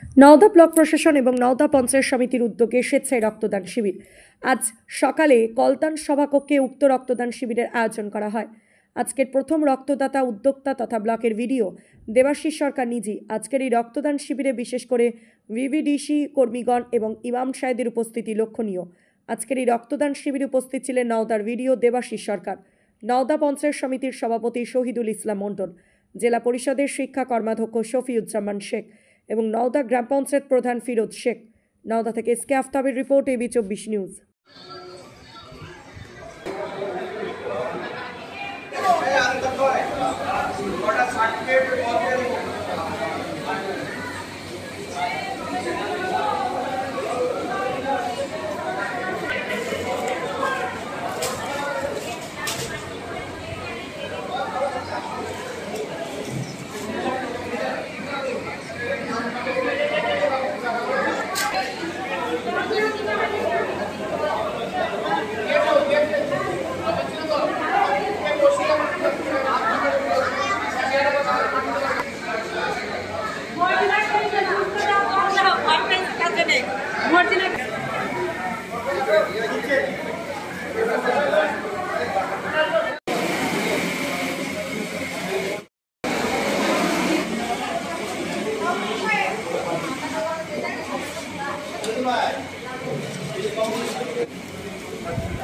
Nowda block প্রশাসন এবং নওদা পঞ্চায়েত সমিতির উদ্যোগে স্বেচ্ছায় রক্তদান শিবির। আজ সকালে কলতান সভাকক্ষে উক্ত রক্তদান শিবিরের আয়োজন করা হয়। আজকের প্রথম রক্তদাতা উদ্যোক্তা তথা ব্লকের ভিডিও দেবাশিস সরকার নিজেই আজকের এই রক্তদান শিবিরে বিশেষ করে ভিভিডিসি কর্মীগণ এবং ইমাম সাহেবের উপস্থিতি লক্ষণীয়। আজকের এই রক্তদান শিবিরে উপস্থিত ছিলেন নওদার ভিডিও দেবাশিস সরকার, নওদা পঞ্চায়েত সমিতির সভাপতি শহীদুল ইসলাম মণ্ডল, জেলা পরিষদের শিক্ষা কর্মাধ্যক্ষ শফিউজ্জামান শেখ এবং নওদা গ্রাম পঞ্চায়েত প্রধান ফিরোজ শেখ। নওদা থেকে এসকে আফতাবের রিপোর্ট, এবি 24 নিউজ।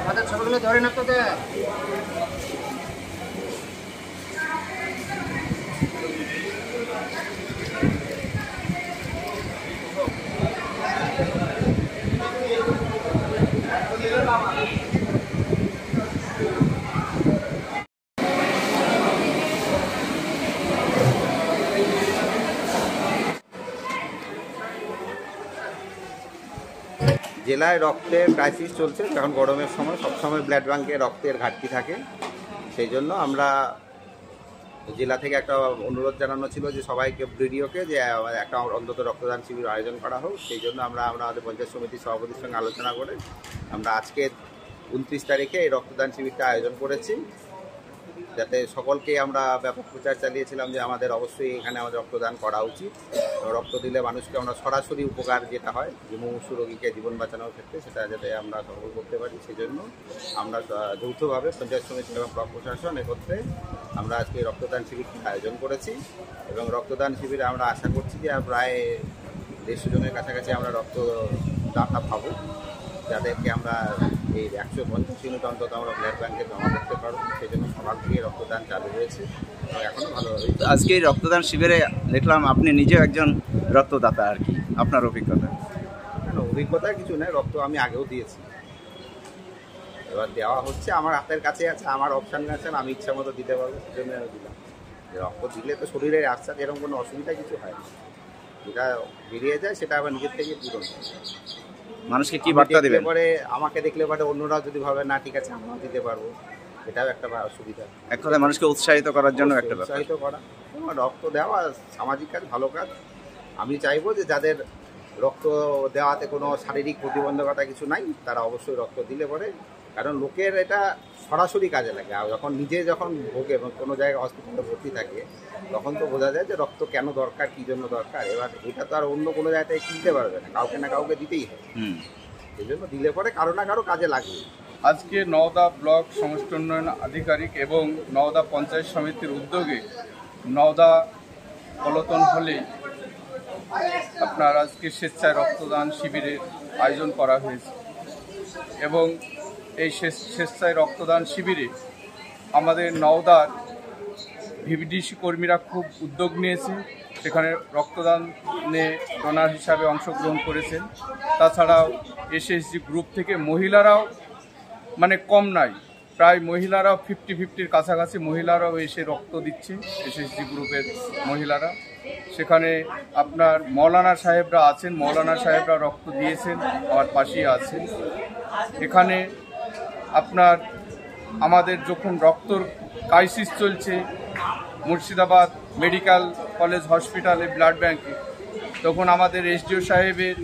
আমাদের ছবিগুলো ধরে না তো জেলায় রক্তের ক্রাইসিস চলছে, যখন গরমের সময় সবসময় ব্লাড ব্যাঙ্কে রক্তের ঘাটতি থাকে। সেই জন্য আমরা জেলা থেকে একটা অনুরোধ জানানো ছিল যে সবাইকে ভিডিওকে যে একটা অন্তত রক্তদান শিবির আয়োজন করা হোক। সেই জন্য আমরা আমাদের পঞ্চায়েত সমিতির সভাপতির সঙ্গে আলোচনা করে আমরা আজকে 29 তারিখে এই রক্তদান শিবিরটা আয়োজন করেছি, যাতে সকলকে আমরা ব্যাপক প্রচার চালিয়েছিলাম যে আমাদের অবশ্যই এখানে আমাদের রক্তদান করা উচিত। রক্ত দিলে মানুষকে আমরা সরাসরি উপকার যেটা হয় যে মুমূর্ষু রোগীকে জীবন বাঁচানোর ক্ষেত্রে সেটা যাতে আমরা সফল করতে পারি, সেই জন্য আমরা যৌথভাবে পঞ্চায়েত সমিতি এবং ব্লক প্রশাসন একত্রে আমরা আজকে রক্তদান শিবিরটি আয়োজন করেছি। এবং রক্তদান শিবিরে আমরা আশা করছি যে প্রায় 150 জনের কাছাকাছি আমরা রক্তদাতা পাবো, যাদেরকে আমরা এই 150 ইউনিট অন্তত আমরা ব্লাড ব্যাঙ্কে জমা করতে পারবো। সেই জন্য সকাল থেকে রক্তদান চালু হয়েছে এবং এখনও ভালোভাবে। আজকে এই রক্তদান শিবিরে দেখলাম আপনি নিজেও একজন রক্তদাতা, আর কি আপনার অভিজ্ঞতা? অভিজ্ঞতা কিছু নেই, রক্ত আমি আগেও দিয়েছি, এবার দেওয়া হচ্ছে, আমার হাতের কাছে আছে, আমার অপশান আছে, আমি ইচ্ছা মতো দিতে পারবো, সেজন্য দিলাম। রক্ত দিলে তো শরীরে আসছে এরকম কোনো অসুবিধা কিছু হয় না, যেটা বেরিয়ে যায় সেটা আবার নিজের থেকে পূরণ হয়। মানুষকে কি বার্তা দেবেন? পরে আমাকে দেখলে পরে অন্যরাও যদি ভাবে না ঠিক আছে আমরাও দিতে পারবো, এটাও একটা সুবিধা। এক কথায় মানুষকে উৎসাহিত করার জন্য একটা উৎসাহিত করা, রক্ত দেওয়া সামাজিক কাজ, ভালো কাজ। আমি চাইবো যে যাদের রক্ত দেওয়াতে কোনো শারীরিক প্রতিবন্ধকতা কিছু নাই তারা অবশ্যই রক্ত দিলে পরে, কারণ লোকের এটা সরাসরি কাজে লাগে। আর যখন নিজে যখন ভোগে এবং কোনো জায়গায় হসপিটালে ভর্তি থাকে তখন তো বোঝা যায় যে রক্ত কেন দরকার, কী জন্য দরকার। এবার এটা তো আর অন্য কোনো জায়গায় কিনতে পারবে না, কাউকে না কাউকে দিতেই হবে। সেই জন্য দিলে পরে কারো না কারো কাজে লাগবে। আজকে নওদা ব্লক সমষ্টি উন্নয়ন আধিকারিক এবং নওদা পঞ্চায়েত সমিতির উদ্যোগে নওদা কলতন হলে আপনার আজকে স্বেচ্ছায় রক্তদান শিবিরের আয়োজন করা হয়েছে এবং এই স্বেচ্ছায় রক্তদান শিবিরে আমাদের নওদার ভিভিডিসি কর্মীরা খুব উদ্যোগ নিয়েছে, সেখানে রক্তদানে ডোনার হিসাবে অংশগ্রহণ করেছেন। তাছাড়াও এসএসজি গ্রুপ থেকে মহিলারাও মানে কম নাই, প্রায় মহিলারাও 50-50-র কাছাকাছি মহিলারাও এসে রক্ত দিচ্ছে, এসএসজি গ্রুপের মহিলারা। সেখানে আপনার মৌলানা সাহেবরা আছেন, মৌলানা সাহেবরা রক্ত দিয়েছেন, আমার পাশেই আছেন। এখানে আপনার আমাদের যখন রক্তর ক্রাইসিস চলছে মুর্শিদাবাদ মেডিকেল কলেজ হসপিটালে ব্লাড ব্যাঙ্কে, তখন আমাদের এসডিও সাহেবের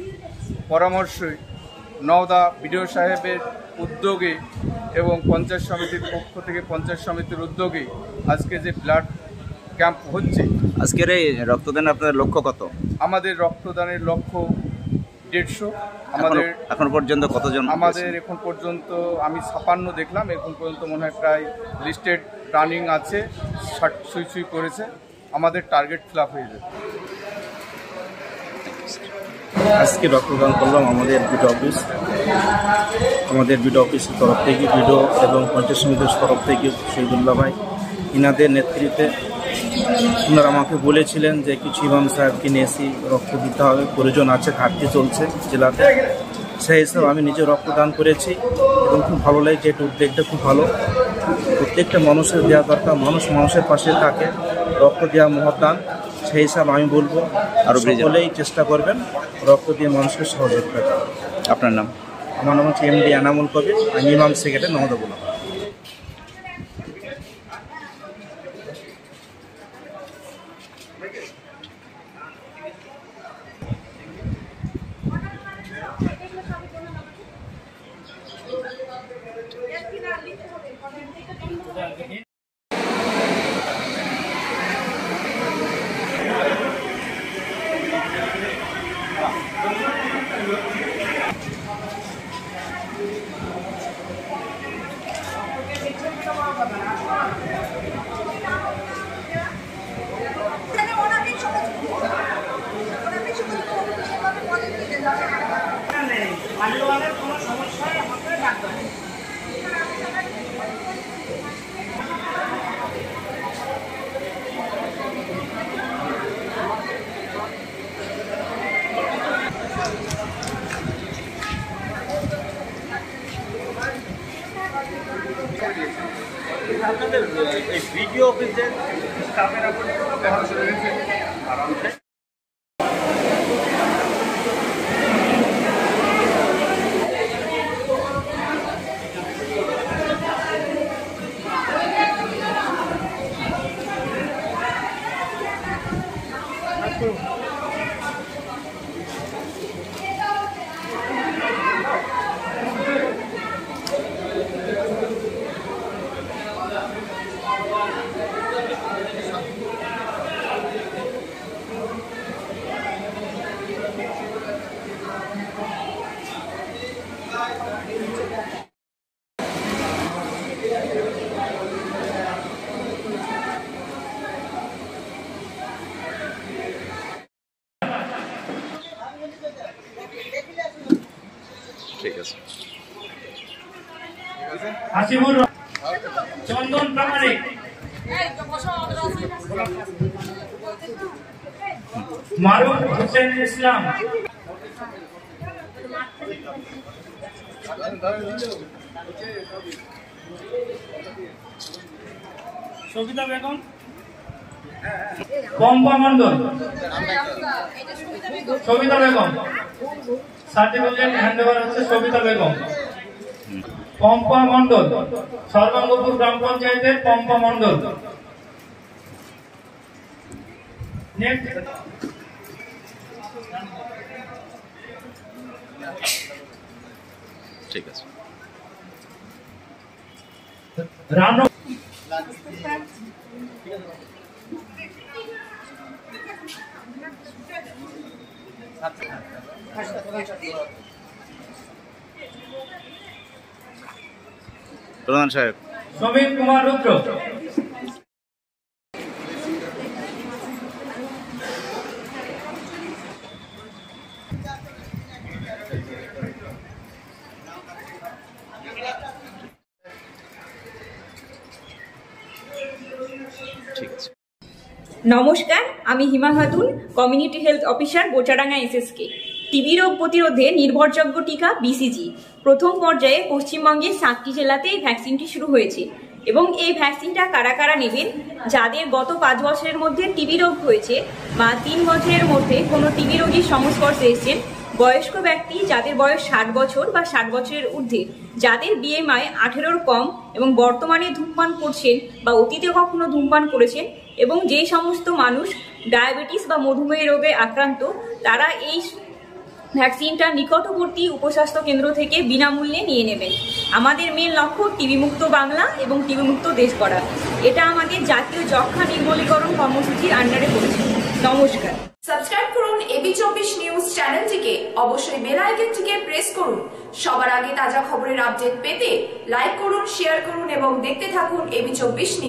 পরামর্শে নওদা বিডিও সাহেবের উদ্যোগে এবং পঞ্চায়েত সমিতির পক্ষ থেকে পঞ্চায়েত সমিতির উদ্যোগে আজকে যে ব্লাড ক্যাম্প হচ্ছে। আজকের এই রক্তদান আপনাদের লক্ষ্য কত? আমাদের রক্তদানের লক্ষ্য 150। আমাদের এখন পর্যন্ত কতজন? আমাদের এখন পর্যন্ত আমি 56 দেখলাম, এখন পর্যন্ত মনে হয় প্রায় লিস্টেড রানিং আছে, 60 সুই করেছে। আমাদের টার্গেট ফিল আপ হয়ে যাবে। আজকে রক্তদান করলাম আমাদের বিডো অফিসের তরফ থেকে, বিডো এবং পঞ্চায়েত সমিতির তরফ থেকে শহীদুল্লাহ ভাই ইনাদের নেতৃত্বে ওনারা আমাকে বলেছিলেন যে কিছু ইমাম সাহেবকে নিয়ে এসে রক্ত দিতে হবে, প্রয়োজন আছে, ঘাটতি চলছে জেলাতে। সেই হিসাবে আমি নিজে রক্তদান করেছি এবং খুব ভালো লাগে, যে উদ্যোগটা খুব ভালো। প্রত্যেকটা মানুষের দেওয়া দরকার, মানুষের পাশে থাকে, রক্ত দেওয়া মহৎদান। সেই হিসাবে আমি বলবো আরও সকলেই চেষ্টা করবেন রক্ত দিয়ে মানুষকে সহযোগিতা করেন। আপনার নাম? আমার নাম হচ্ছে MD এনামুল কবির, আমি ইমাম সেক্রেটারি নওদাবুল্লাহ। আপনাদের এই ভিডিও অফিসের স্টাফেরা আরামসে ঠিক আছে। Hasibur Chandan Pramanik, Maruf Hossain Islam, Sabita Begum, Pampa Mondal, Sabita Begum, certificate hand over হচ্ছে সবিতা বেগম। পম্পা মন্ডল, সর্বাঙ্গপুর গ্রাম পঞ্চায়েতের পম্পা মন্ডল। ঠিক আছে। রানু প্রধান সাহেব। সমীর কুমার রুদ্র, ঠিক আছে। নমস্কার, আমি Hima Khatun, community health officer, Bochadanga SSK। TB রোগ প্রতিরোধে নির্ভরযোগ্য টিকা BCG প্রথম পর্যায়ে পশ্চিমবঙ্গের 7টি জেলাতে এই ভ্যাকসিনটি শুরু হয়েছে এবং এই ভ্যাকসিনটা কারা কারা নেবেন? যাদের গত 5 বছরের মধ্যে টিবি রোগ হয়েছে বা 3 বছরের মধ্যে কোনো টিবি রোগীর সংস্পর্শে এসেছেন, বয়স্ক ব্যক্তি যাদের বয়স 60 বছর বা 60 বছরের ঊর্ধ্বে, যাদের BMI 18-র কম এবং বর্তমানে ধূমপান করছেন বা অতীতে কখনো ধূমপান করেছেন, এবং যেই সমস্ত মানুষ ডায়াবেটিস বা মধুমেহ রোগে আক্রান্ত, তারা এই ভ্যাকসিনটা নিকটবর্তী উপস্বাস্থ্য কেন্দ্র থেকে বিনামূল্যে নিয়ে নেবেন। আমাদের মেন লক্ষ্য টিবি মুক্ত বাংলা এবং টিবি মুক্ত দেশ গড়া। এটা আমাদের জাতীয় যক্ষ্মা নির্মূলীকরণ কর্মসূচির আন্ডারে পড়েছে। নমস্কার। সাবস্ক্রাইব করুন এবি24 নিউজ চ্যানেলটিকে, অবশ্যই বেল আইকনটিকে প্রেস করুন। সবার আগে তাজা খবরের আপডেট পেতে লাইক করুন, শেয়ার করুন এবং দেখতে থাকুন এবি24 নিউজ।